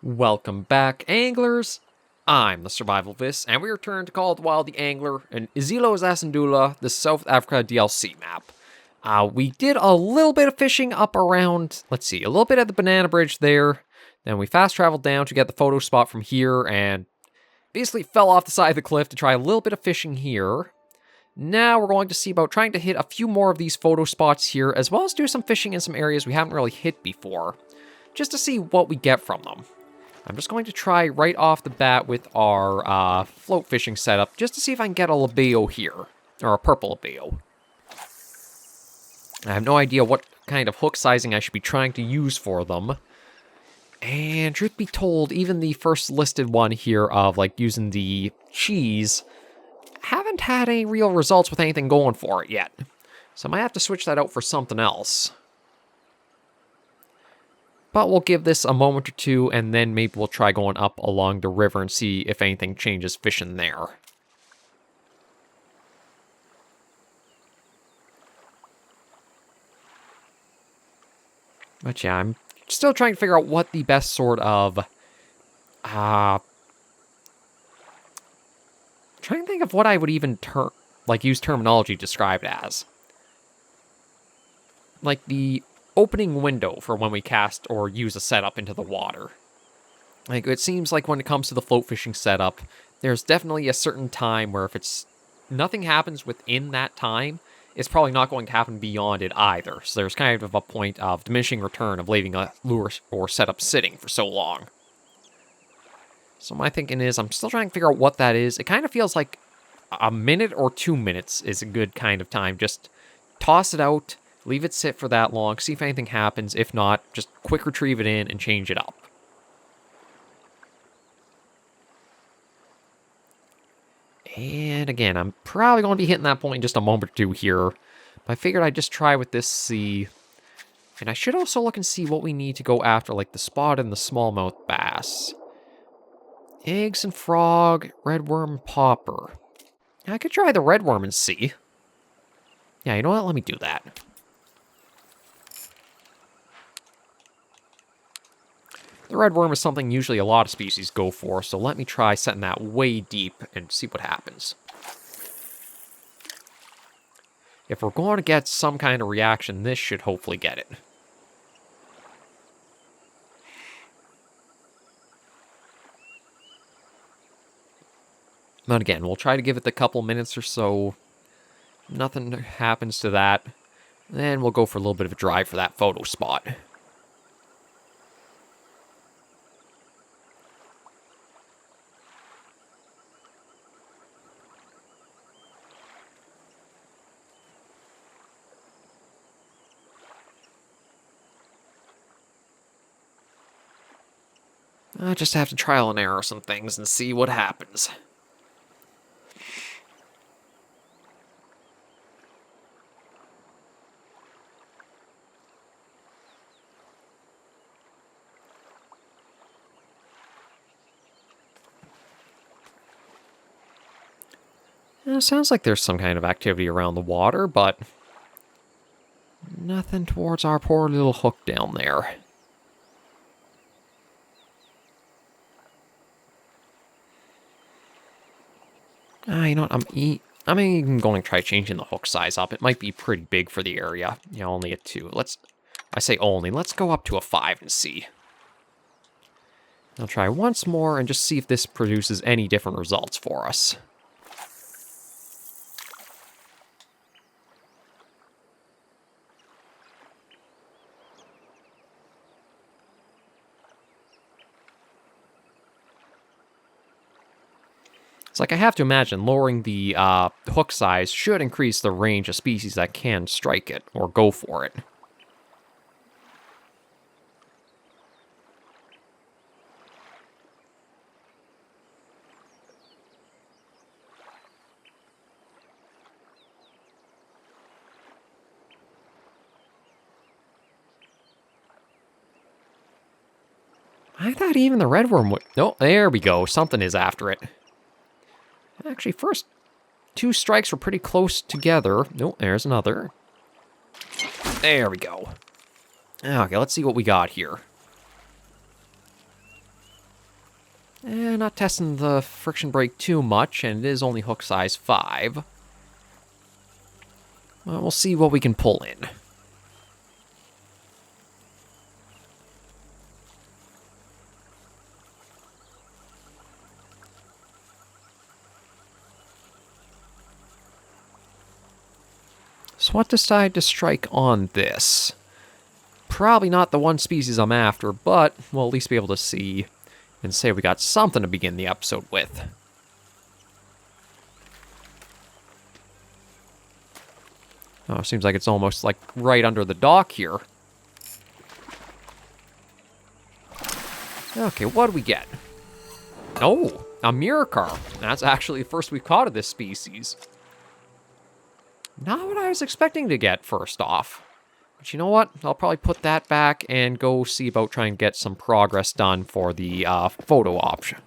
Welcome back, anglers! I'm the Survivalist, and we return to Call of the Wild the Angler in Isilo's Asandula, the South Africa DLC map. We did a little bit of fishing up around, a little bit at the banana bridge there, then we fast traveled down to get the photo spot from here, and basically fell off the side of the cliff to try a little bit of fishing here. Now we're going to see about trying to hit a few more of these photo spots here, as well as do some fishing in some areas we haven't really hit before, just to see what we get from them. I'm just going to try right off the bat with our float fishing setup, just to see if I can get a labeo here, or a purple labeo. I have no idea what kind of hook sizing I should be trying to use for them. And truth be told, even the first listed one here of using the cheese, haven't had any real results with anything going for it yet. So I might have to switch that out for something else. But we'll give this a moment or two, and then maybe we'll try going up along the river and see if anything changes fishing there. But yeah, I'm still trying to figure out what the best sort of... trying to think of what I would even use terminology described as. Like the opening window for when we cast or use a setup into the water. It seems like when it comes to the float fishing setup, there's definitely a certain time where if nothing happens within that time, it's probably not going to happen beyond it either. So there's kind of a point of diminishing return of leaving a lure or setup sitting for so long. So my thinking is, I'm still trying to figure out what that is. It kind of feels like a minute or 2 minutes is a good kind of time. Just toss it out, leave it sit for that long, see if anything happens. If not, just quick retrieve it in and change it up. And again, I'm probably going to be hitting that point in just a moment or two here. But I figured I'd just try with this sea. And I should also look and see what we need to go after, like the spot and the smallmouth bass. Eggs and frog, redworm, popper. I could try the redworm and see. Yeah, you know what? Let me do that. The redworm is something usually a lot of species go for, so let me try setting that way deep and see what happens. If we're going to get some kind of reaction, this should hopefully get it. But again, we'll try to give it a couple minutes or so. Nothing happens to that. Then we'll go for a little bit of a drive for that photo spot. I just have to trial and error some things and see what happens. It sounds like there's some kind of activity around the water, but nothing towards our poor little hook down there. You know what, I'm even going to try changing the hook size up. It might be pretty big for the area. You know, only a 2. Let's go up to a 5 and see. I'll try once more and just see if this produces any different results for us. It's like I have to imagine lowering the hook size should increase the range of species that can strike it or go for it. I thought even the redworm would... Oh, there we go. Something is after it. Actually, first 2 strikes were pretty close together. Oh, there's another. There we go. Okay, let's see what we got here. Not testing the friction brake too much, and it is only hook size 5. Well, we'll see what we can pull in. So what decide to strike on this? Probably not the one species I'm after, but we'll at least be able to see and say we got something to begin the episode with. Oh, seems like it's almost like right under the dock here. Okay, what do we get? Oh, a mirror car. That's actually the first we've caught of this species. Not what I was expecting to get, first off. But you know what? I'll probably put that back and go see about trying to get some progress done for the photo option.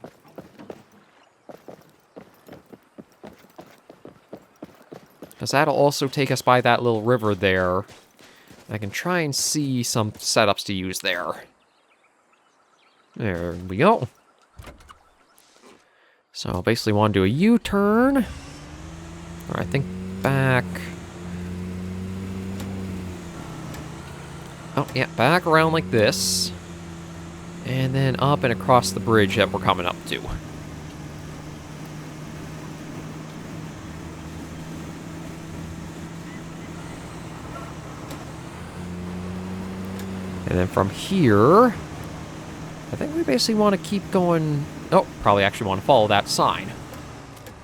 Because that'll also take us by that little river there. I can try and see some setups to use there. There we go. So basically want to do a U-turn. Or I think back. Oh, yeah, back around like this. And then up and across the bridge that we're coming up to. And then from here, I think we basically want to keep going. Oh, probably actually want to follow that sign.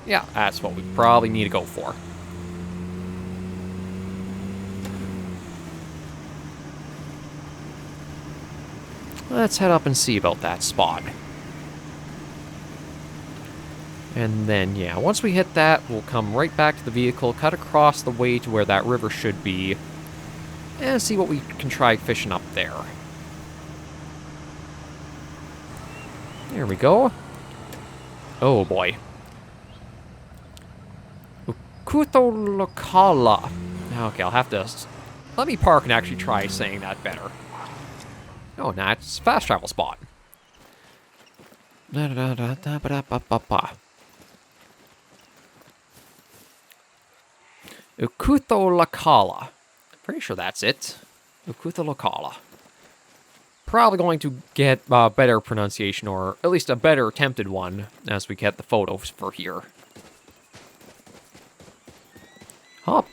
Yeah, that's what we probably need to go for. Let's head up and see about that spot. And then, yeah, once we hit that, we'll come right back to the vehicle, cut across the way to where that river should be, and see what we can try fishing up there. There we go. Oh boy. Ukutholokala. Okay, I'll have to... Let me park and actually try saying that better. Oh, nah, it's a fast travel spot. Ukutholokala. Pretty sure that's it. Ukutholokala. Probably going to get a better pronunciation, or at least a better attempted one, as we get the photos for here. Up.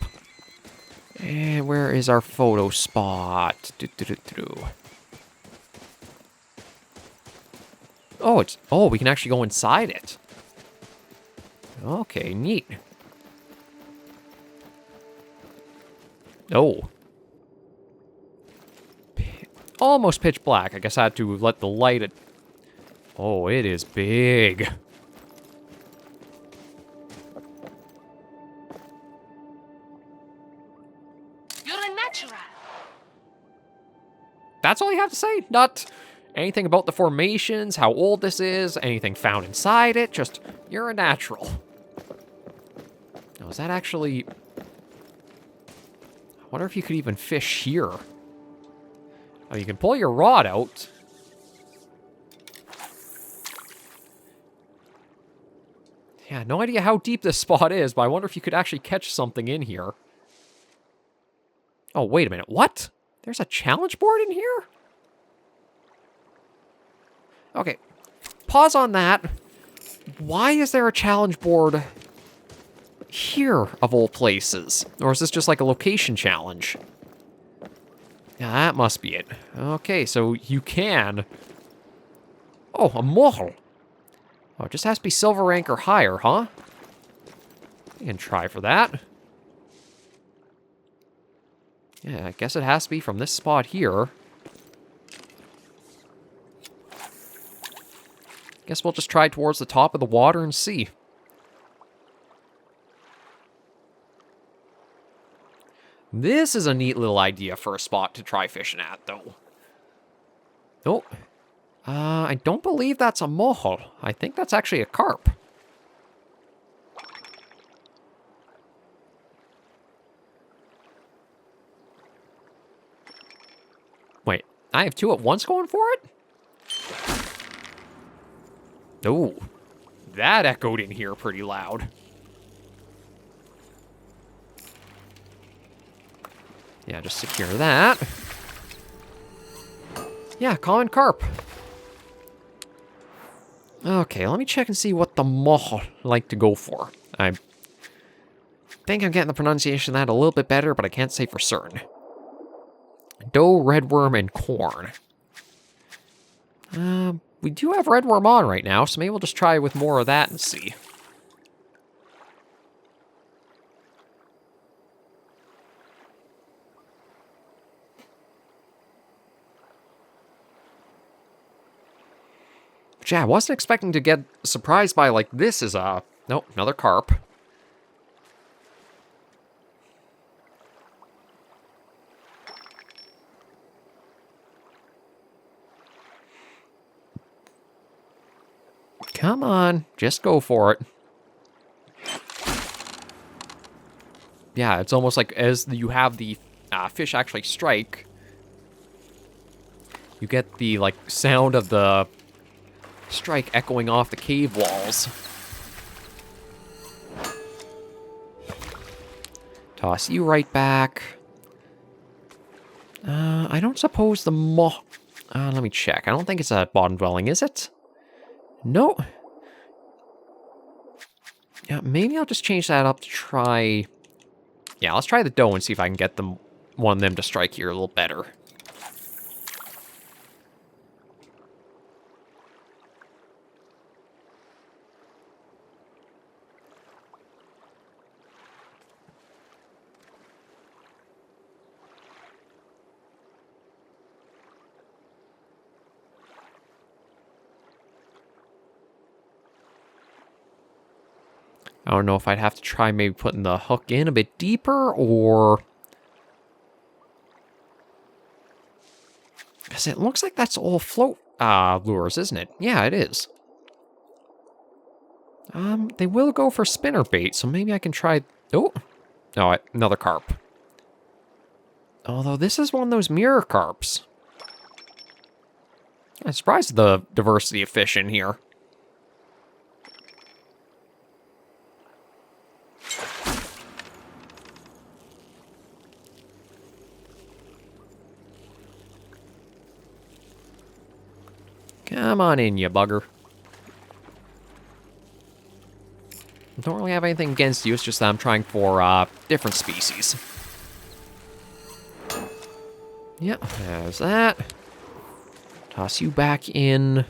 And where is our photo spot? Oh, we can actually go inside it. Okay, neat. Oh. Almost pitch black. I guess I had to let the light... Oh, it is big. You're a natural. That's all you have to say? Not anything about the formations, how old this is, anything found inside it, just, you're a natural. Now, is that actually... I wonder if you could even fish here. Oh, you can pull your rod out. Yeah, no idea how deep this spot is, but I wonder if you could actually catch something in here. Oh, wait a minute. What? There's a challenge board in here? Okay. Pause on that. Why is there a challenge board here, of all places? Or is this just like a location challenge? Yeah, that must be it. Okay, so you can... Oh, a mohel. Oh, it just has to be silver rank or higher, huh? You can try for that. Yeah, I guess it has to be from this spot here. Guess we'll just try towards the top of the water and see. This is a neat little idea for a spot to try fishing at, though. Oh. I don't believe that's a mohel. I think that's actually a carp. Wait, I have two at once going for it? Oh, that echoed in here pretty loud. Yeah, just secure that. Yeah, common carp. Okay, let me check and see what the moh like to go for. I think I'm getting the pronunciation of that a little bit better, but I can't say for certain. Dough, redworm, and corn. We do have redworm on right now, so maybe we'll just try with more of that and see. But yeah, I wasn't expecting to get surprised by, like, this is a... Nope, another carp. Come on, just go for it. Yeah, it's almost like as you have the fish actually strike, you get the, like, sound of the strike echoing off the cave walls. Toss you right back. I don't suppose the moh... let me check. I don't think it's a bottom dwelling, is it? No. Yeah, maybe I'll just change that up to try... Yeah, let's try the dough and see if I can get them, one of them to strike here a little better. I don't know if I'd have to try maybe putting the hook in a bit deeper, or... Because it looks like that's all float lures, isn't it? Yeah, it is. They will go for spinnerbait, so maybe I can try... Oh! No, another carp. Although this is one of those mirror carps. I'm surprised at the diversity of fish in here. Come on in, you bugger. I don't really have anything against you, it's just that I'm trying for different species. Yep, there's that. Toss you back in.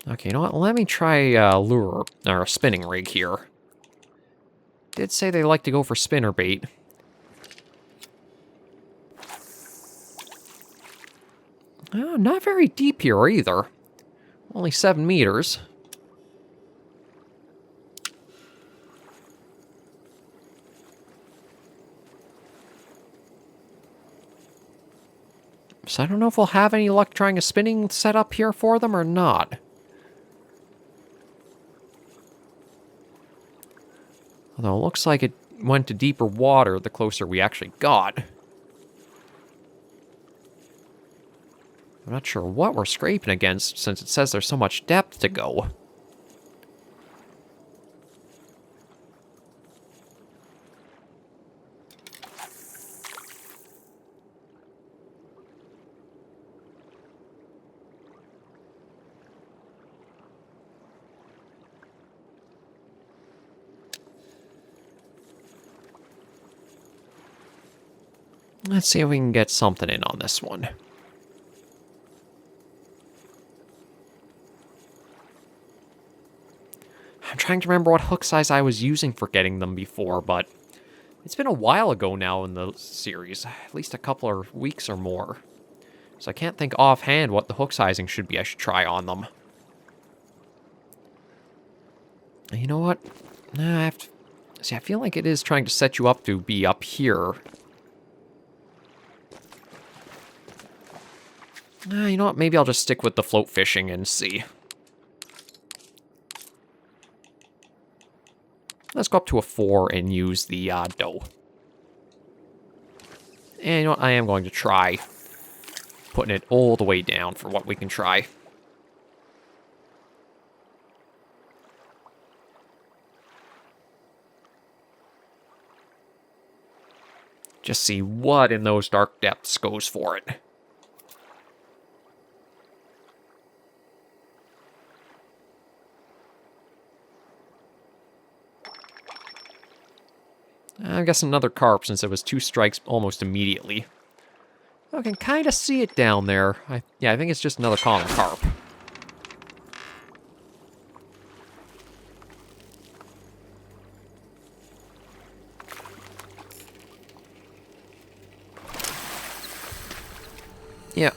Okay, you know what? Let me try lure, or a spinning rig here. Did say they like to go for spinnerbait. Not very deep here either. Only 7 meters. So I don't know if we'll have any luck trying a spinning setup here for them or not. Although it looks like it went to deeper water the closer we actually got. I'm not sure what we're scraping against, since it says there's so much depth to go. Let's see if we can get something in on this one. I'm trying to remember what hook size I was using for getting them before, but it's been a while ago now in the series, at least a couple of weeks or more. So I can't think offhand what the hook sizing should be I should try on them. You know what? I have to... See, I feel like it is trying to set you up to be up here. You know what? Maybe I'll just stick with the float fishing and see. Let's go up to a 4 and use the dough. And you know what? I am going to try putting it all the way down for what we can try. Just see what in those dark depths goes for it. I guess another carp since it was 2 strikes almost immediately. I can kind of see it down there. Yeah, I think it's just another common carp. Yeah.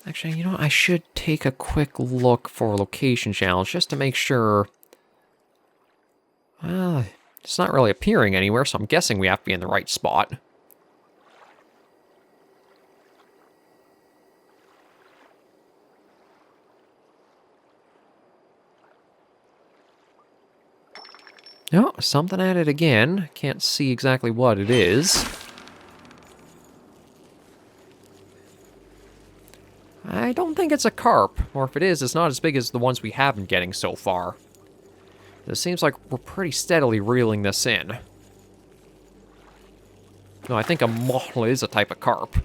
Actually, you know what? I should take a quick look for location challenge just to make sure. Well, it's not really appearing anywhere, so I'm guessing we have to be in the right spot. No, something at it again. Can't see exactly what it is. I don't think it's a carp, or if it is, it's not as big as the ones we have been getting so far. It seems like we're pretty steadily reeling this in. No, I think a mohl is a type of carp.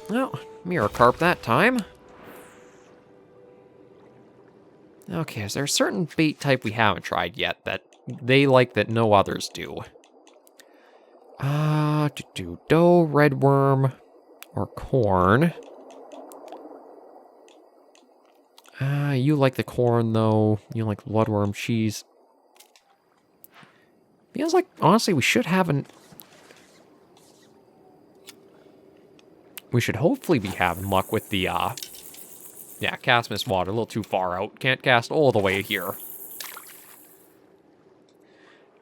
Well, mirror carp that time. Okay, is there a certain bait type we haven't tried yet that they like that no others do? Dough, redworm, or corn. You like the corn, though. You like bloodworm cheese. Feels like, honestly, we should have an... We should hopefully be having luck with the, Yeah, cast miss water, a little too far out. Can't cast all the way here.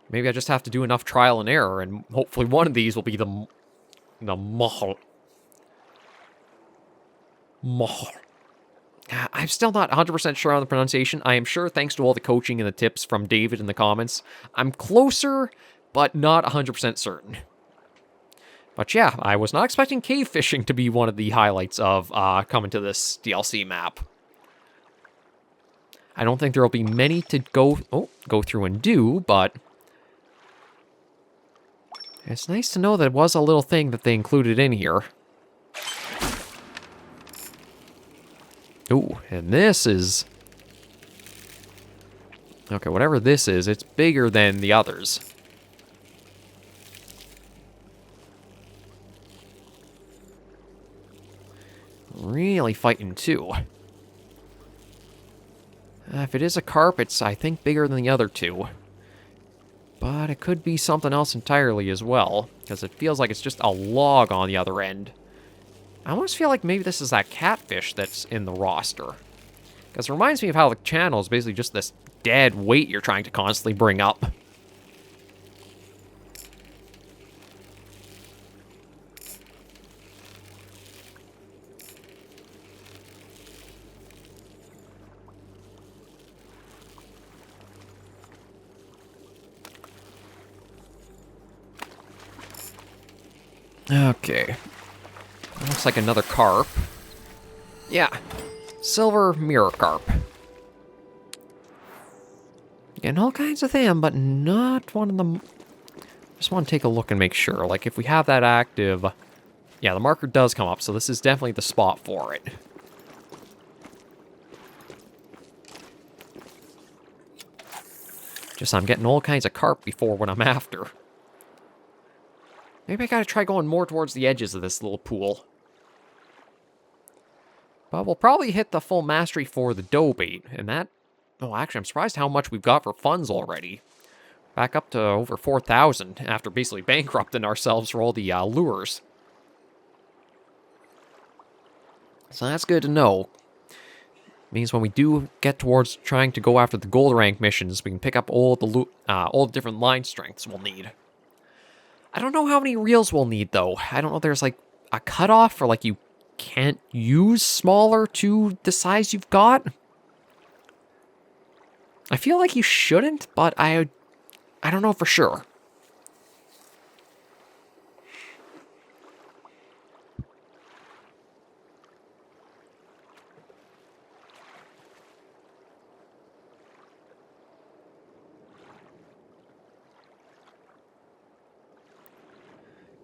Maybe I just have to do enough trial and error, and hopefully one of these will be the mohl. Mohl. I'm still not 100% sure on the pronunciation. I am sure, thanks to all the coaching and the tips from David in the comments, I'm closer, but not 100% certain. But yeah, I was not expecting cave fishing to be one of the highlights of coming to this DLC map. I don't think there will be many to go through and do, but it's nice to know that it was a little thing that they included in here. Ooh, and this is... Okay, whatever this is, it's bigger than the others. Really fighting, too. If it is a carp, it's, I think, bigger than the other two. But it could be something else entirely as well, because it feels like it's just a log on the other end. I almost feel like maybe this is that catfish that's in the roster. Because it reminds me of how the channel is basically just this dead weight you're trying to constantly bring up. Okay. Looks like another carp. Yeah. Silver mirror carp. Getting all kinds of them, but not one of them. Just want to take a look and make sure. Like, if we have that active... Yeah, the marker does come up, so this is definitely the spot for it. Just I'm getting all kinds of carp before what I'm after. Maybe I gotta try going more towards the edges of this little pool. But we'll probably hit the full mastery for the dough bait, and that... Oh, actually, I'm surprised how much we've got for funds already. Back up to over 4,000 after basically bankrupting ourselves for all the lures. So that's good to know. Means when we do get towards trying to go after the gold rank missions, we can pick up all the different line strengths we'll need. I don't know how many reels we'll need, though. I don't know if there's, like, a cutoff for, like, you can't use smaller to the size you've got? I feel like you shouldn't, but I don't know for sure.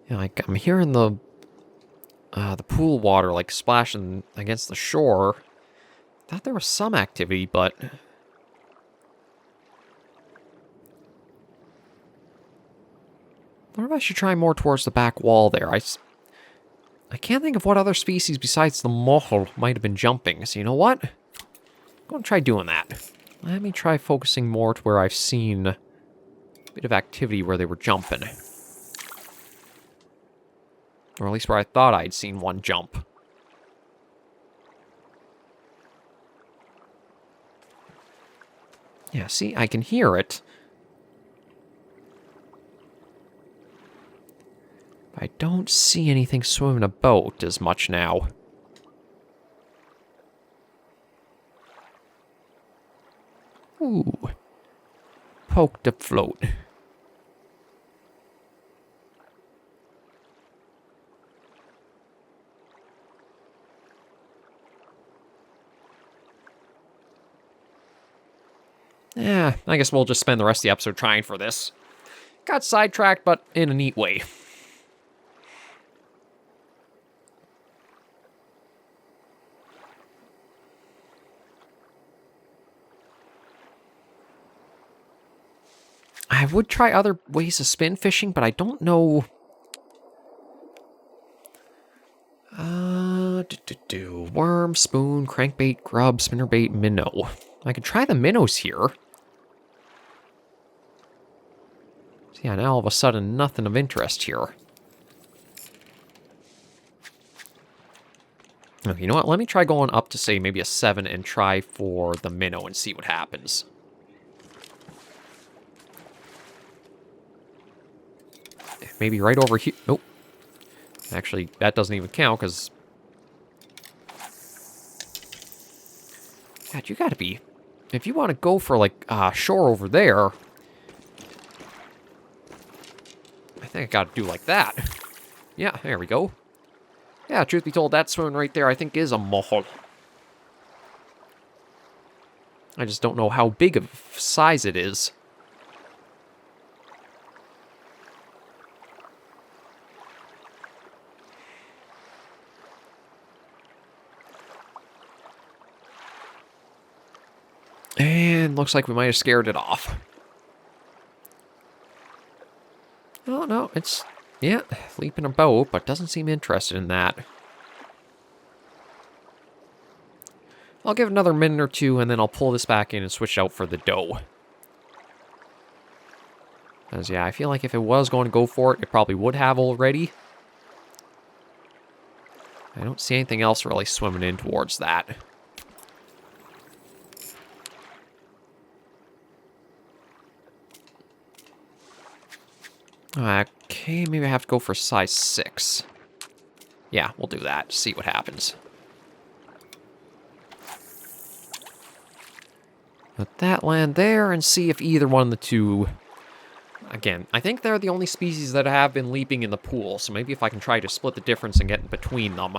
Yeah, like, I'm hearing the pool water, like, splashing against the shore. Thought there was some activity, but... I wonder if I should try more towards the back wall there. I can't think of what other species besides the mohel might have been jumping. So you know what? I'm going to try doing that. Let me try focusing more to where I've seen a bit of activity where they were jumping. Or at least where I thought I'd seen one jump. Yeah, see, I can hear it. I don't see anything swimming about as much now. Ooh. Poked afloat. Yeah, I guess we'll just spend the rest of the episode trying for this. Got sidetracked, but in a neat way. I would try other ways of spin fishing, but I don't know... Worm, spoon, crankbait, grub, spinnerbait, minnow. I could try the minnows here. So yeah, now all of a sudden, nothing of interest here. Oh, you know what? Let me try going up to, say, maybe a 7 and try for the minnow and see what happens. Maybe right over here. Nope. Actually, that doesn't even count, because... God, you gotta be... If you want to go for, like, shore over there... I think I gotta do like that. Yeah, there we go. Yeah, truth be told, that swimming right there, I think, is a mohel. I just don't know how big of size it is. And looks like we might have scared it off. Oh, no, it's, yeah, leaping about, but doesn't seem interested in that. I'll give it another minute or two, and then I'll pull this back in and switch out for the doe. Because, yeah, I feel like if it was going to go for it, it probably would have already. I don't see anything else really swimming in towards that. Okay, maybe I have to go for size 6. Yeah, we'll do that. See what happens. Let that land there and see if either one of the two... Again, I think they're the only species that have been leaping in the pool, so maybe if I can try to split the difference and get in between them.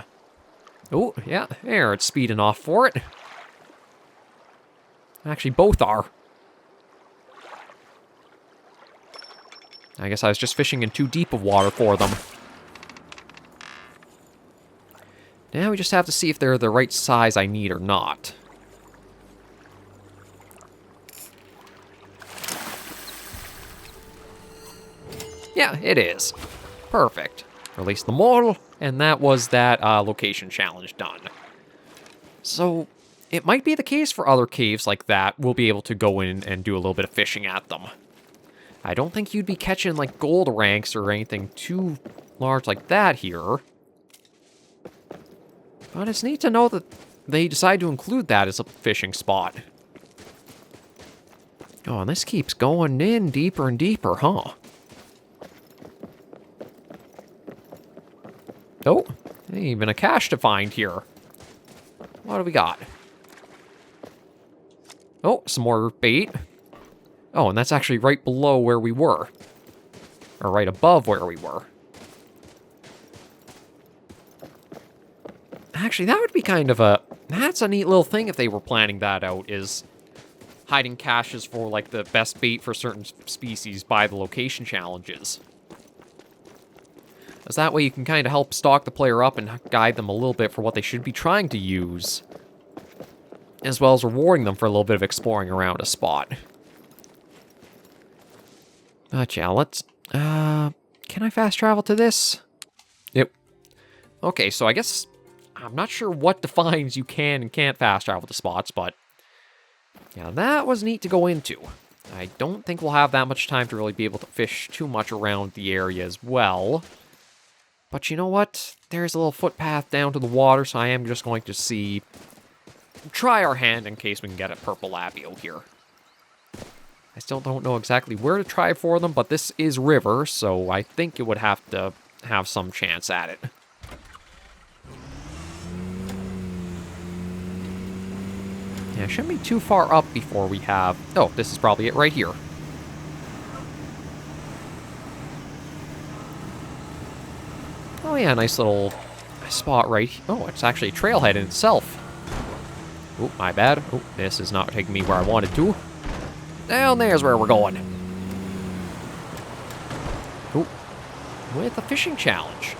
Oh, yeah, there, it's speeding off for it. Actually, both are. I guess I was just fishing in too deep of water for them. Now we just have to see if they're the right size I need or not. Yeah, it is. Perfect. Release the mortal, and that was that location challenge done. So, it might be the case for other caves like that. We'll be able to go in and do a little bit of fishing at them. I don't think you'd be catching, like, gold ranks or anything too large like that here. But it's neat to know that they decide to include that as a fishing spot. Oh, and this keeps going in deeper and deeper, huh? Oh, Even a cache to find here. What do we got? Oh, some more bait. Oh, and that's actually right below where we were. Or right above where we were. Actually, that would be kind of a... That's a neat little thing if they were planning that out, is hiding caches for, like, the best bait for certain species by the location challenges. As that way you can kind of help stalk the player up and guide them a little bit for what they should be trying to use, as well as rewarding them for a little bit of exploring around a spot. But yeah, let's... can I fast travel to this? Yep. Okay, so I guess... I'm not sure what defines you can and can't fast travel to spots, but... yeah, that was neat to go into. I don't think we'll have that much time to really be able to fish too much around the area as well. But you know what? There's a little footpath down to the water, so I am just going to try our hand in case we can get a purple labio here. I still don't know exactly where to try for them, but this is river, so I think it would have to have some chance at it. Yeah, it shouldn't be too far up before we have... oh, this is probably it right here. Oh yeah, nice little spot right... oh, it's actually a trailhead in itself. Oh, my bad. Oh, this is not taking me where I wanted to. Down there's where we're going. Oh, with a fishing challenge.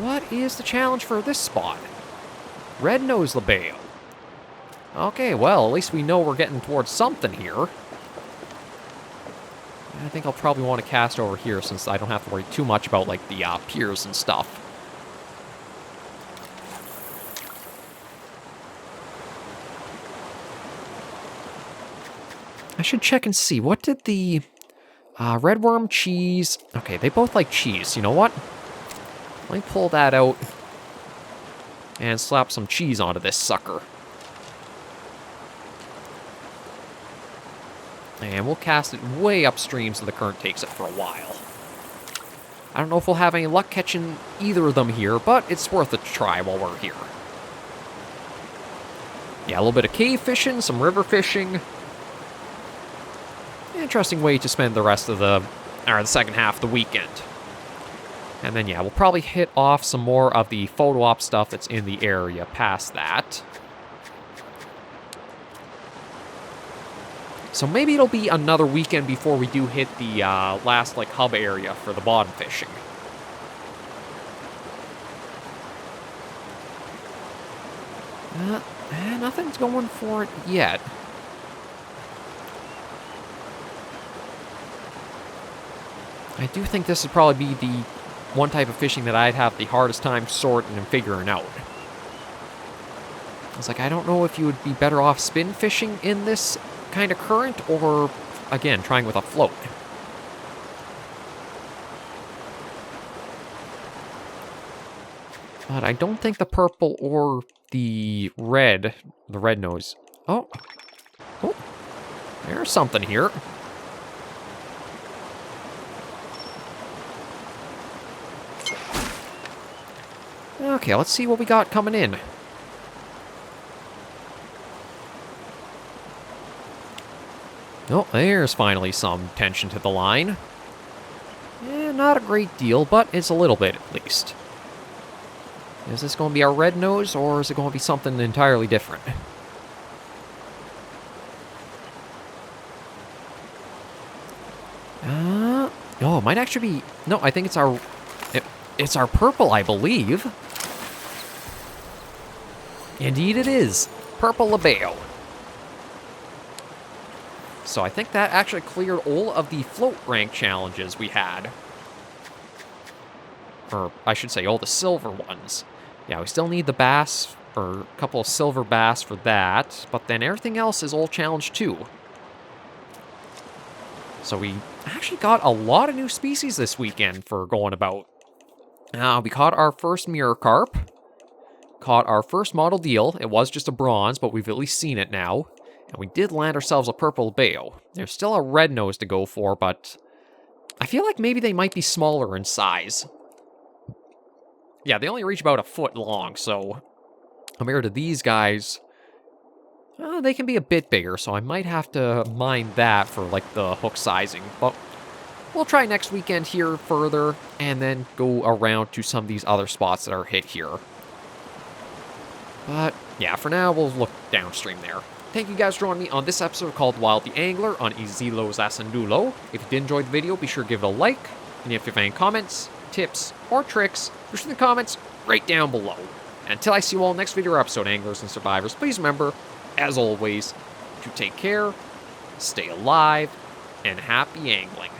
What is the challenge for this spot? Red-nosed labeo. Okay, well, at least we know we're getting towards something here. I think I'll probably want to cast over here since I don't have to worry too much about, like, the piers and stuff. I should check and see. What did the redworm, cheese... okay, they both like cheese. You know what? Let me pull that out and slap some cheese onto this sucker. And we'll cast it way upstream so the current takes it for a while. I don't know if we'll have any luck catching either of them here, but it's worth a try while we're here. Yeah, a little bit of cave fishing, some river fishing. Interesting way to spend the rest of the second half of the weekend. And then, yeah, we'll probably hit off some more of the photo op stuff that's in the area past that. So maybe it'll be another weekend before we do hit the last, like, hub area for the bottom fishing. Nothing's going for it yet. I do think this would probably be the one type of fishing that I'd have the hardest time sorting and figuring out. It's like, I don't know if you would be better off spin fishing in this kind of current, or, again, trying with a float. But I don't think the purple or the red nose... oh, there's something here. Okay, let's see what we got coming in. Oh, there's finally some tension to the line. Not a great deal, but it's a little bit at least. Is this going to be our red nose, or is it going to be something entirely different? Oh, it might actually be... no, I think it's our... it's our purple, I believe. Indeed it is. Purple labeo. So I think that actually cleared all of the float rank challenges we had. Or, I should say, all the silver ones. Yeah, we still need the bass, or a couple of silver bass for that, but then everything else is all challenge 2. So we actually got a lot of new species this weekend for going about. We caught our first mirror carp. Caught our first model deal. It was just a bronze, but we've at least seen it now. And we did land ourselves a purple labeo. There's still a red nose to go for, but I feel like maybe they might be smaller in size. Yeah, they only reach about a foot long, so compared to these guys, they can be a bit bigger, so I might have to mind that for, like, the hook sizing. But we'll try next weekend here further, and then go around to some of these other spots that are hit here. But, yeah, for now, we'll look downstream there. Thank you guys for joining me on this episode called Wild the Angler on Izilos Asandulo. If you did enjoy the video, be sure to give it a like. And if you have any comments, tips, or tricks, push in the comments right down below. And until I see you all next video or episode, anglers and survivors, please remember, as always, to take care, stay alive, and happy angling.